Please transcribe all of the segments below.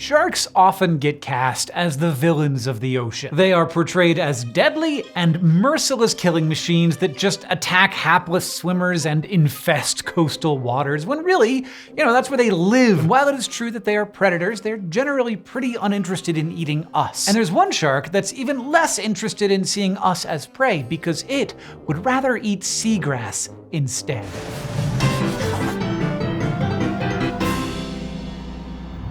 Sharks often get cast as the villains of the ocean. They are portrayed as deadly and merciless killing machines that just attack hapless swimmers and infest coastal waters, when really, that's where they live. And while it is true that they are predators, they're generally pretty uninterested in eating us. And there's one shark that's even less interested in seeing us as prey, because it would rather eat seagrass instead.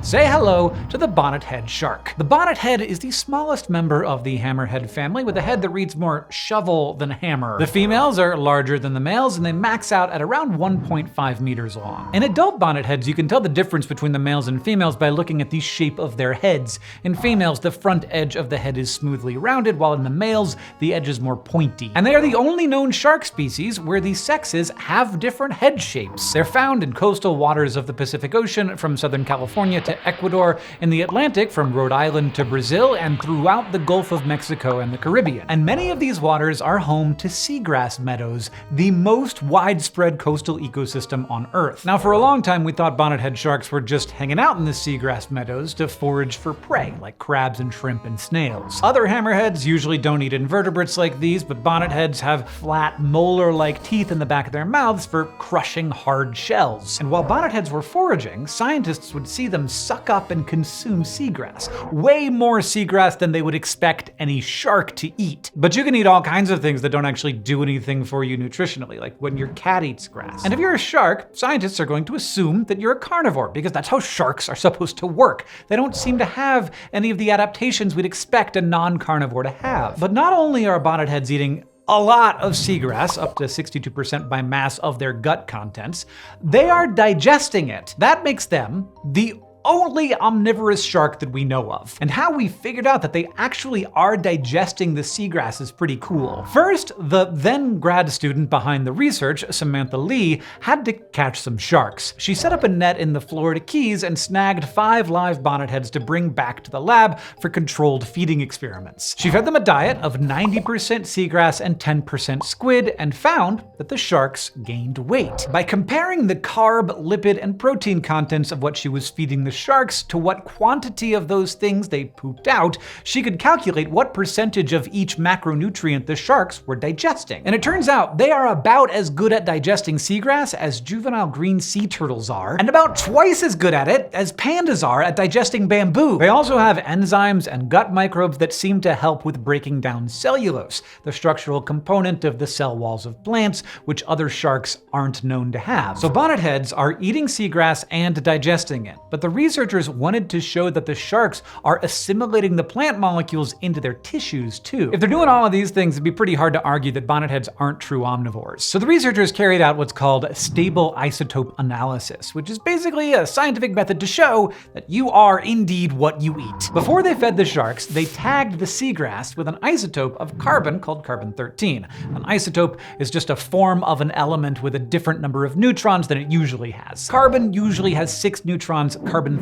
Say hello to the Bonnethead Shark. The bonnethead is the smallest member of the hammerhead family, with a head that reads more shovel than hammer. The females are larger than the males, and they max out at around 1.5 meters long. In adult bonnetheads, you can tell the difference between the males and females by looking at the shape of their heads. In females, the front edge of the head is smoothly rounded, while in the males, the edge is more pointy. And they are the only known shark species where the sexes have different head shapes. They're found in coastal waters of the Pacific Ocean, from Southern California to Ecuador, in the Atlantic from Rhode Island to Brazil, and throughout the Gulf of Mexico and the Caribbean. And many of these waters are home to seagrass meadows, the most widespread coastal ecosystem on Earth. Now, for a long time, we thought bonnethead sharks were just hanging out in the seagrass meadows to forage for prey, like crabs and shrimp and snails. Other hammerheads usually don't eat invertebrates like these, but bonnetheads have flat, molar-like teeth in the back of their mouths for crushing hard shells. And while bonnetheads were foraging, scientists would see them suck up and consume seagrass. Way more seagrass than they would expect any shark to eat. But you can eat all kinds of things that don't actually do anything for you nutritionally, like when your cat eats grass. And if you're a shark, scientists are going to assume that you're a carnivore, because that's how sharks are supposed to work. They don't seem to have any of the adaptations we'd expect a non-carnivore to have. But not only are bonnetheads eating a lot of seagrass, up to 62% by mass of their gut contents, they are digesting it. That makes them the only omnivorous shark that we know of. And how we figured out that they actually are digesting the seagrass is pretty cool. First, the then grad student behind the research, Samantha Lee, had to catch some sharks. She set up a net in the Florida Keys and snagged 5 live bonnetheads to bring back to the lab for controlled feeding experiments. She fed them a diet of 90% seagrass and 10% squid, and found that the sharks gained weight. By comparing the carb, lipid, and protein contents of what she was feeding the sharks to what quantity of those things they pooped out, she could calculate what percentage of each macronutrient the sharks were digesting. And it turns out they are about as good at digesting seagrass as juvenile green sea turtles are, and about twice as good at it as pandas are at digesting bamboo. They also have enzymes and gut microbes that seem to help with breaking down cellulose, the structural component of the cell walls of plants, which other sharks aren't known to have. So bonnetheads are eating seagrass and digesting it, but the researchers wanted to show that the sharks are assimilating the plant molecules into their tissues too. If they're doing all of these things, it'd be pretty hard to argue that bonnetheads aren't true omnivores. So the researchers carried out what's called stable isotope analysis, which is basically a scientific method to show that you are indeed what you eat. Before they fed the sharks, they tagged the seagrass with an isotope of carbon called carbon-13. An isotope is just a form of an element with a different number of neutrons than it usually has. Carbon usually has 6 neutrons, carbon-13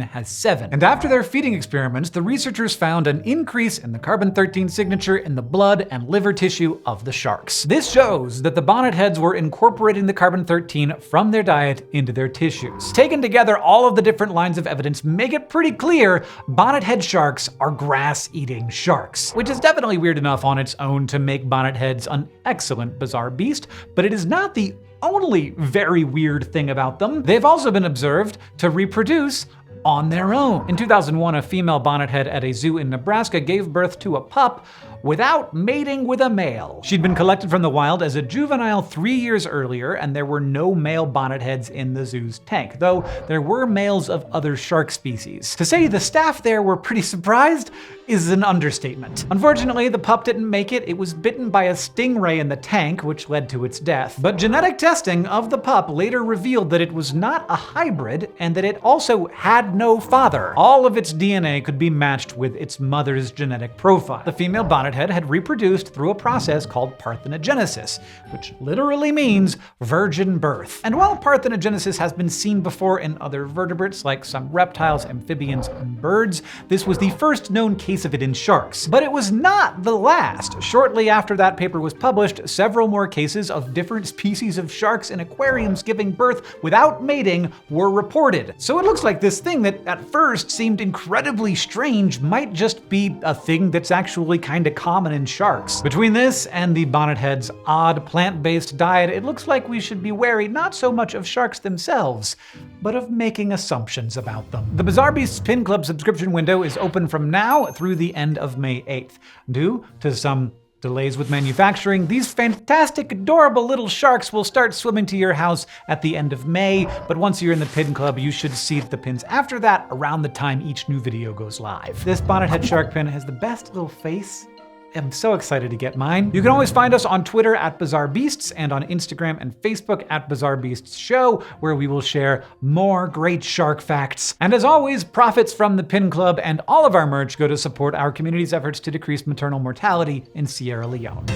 has 7. And after their feeding experiments, the researchers found an increase in the carbon-13 signature in the blood and liver tissue of the sharks. This shows that the bonnetheads were incorporating the carbon-13 from their diet into their tissues. Taken together, all of the different lines of evidence make it pretty clear bonnethead sharks are grass-eating sharks, which is definitely weird enough on its own to make bonnetheads an excellent bizarre beast, but it is not the only very weird thing about them. They've also been observed to reproduce on their own. In 2001, a female bonnethead at a zoo in Nebraska gave birth to a pup without mating with a male. She'd been collected from the wild as a juvenile 3 years earlier, and there were no male bonnetheads in the zoo's tank, though there were males of other shark species. To say the staff there were pretty surprised is an understatement. Unfortunately, the pup didn't make it. It was bitten by a stingray in the tank, which led to its death. But genetic testing of the pup later revealed that it was not a hybrid, and that it also had no father. All of its DNA could be matched with its mother's genetic profile. The female bonnethead bonnethead had reproduced through a process called parthenogenesis, which literally means virgin birth. And while parthenogenesis has been seen before in other vertebrates like some reptiles, amphibians, and birds, this was the first known case of it in sharks. But it was not the last. Shortly after that paper was published, several more cases of different species of sharks in aquariums giving birth without mating were reported. So it looks like this thing that at first seemed incredibly strange might just be a thing that's actually kinda common in sharks. Between this and the bonnethead's odd plant-based diet, it looks like we should be wary not so much of sharks themselves, but of making assumptions about them. The Bizarre Beasts Pin Club subscription window is open from now through the end of May 8th. Due to some delays with manufacturing, these fantastic, adorable little sharks will start swimming to your house at the end of May, but once you're in the Pin Club, you should see the pins after that around the time each new video goes live. This Bonnethead Shark pin has the best little face. I'm so excited to get mine. You can always find us on Twitter at Bizarre Beasts and on Instagram and Facebook at Bizarre Beasts Show, where we will share more great shark facts. And as always, profits from the Pin Club and all of our merch go to support our community's efforts to decrease maternal mortality in Sierra Leone.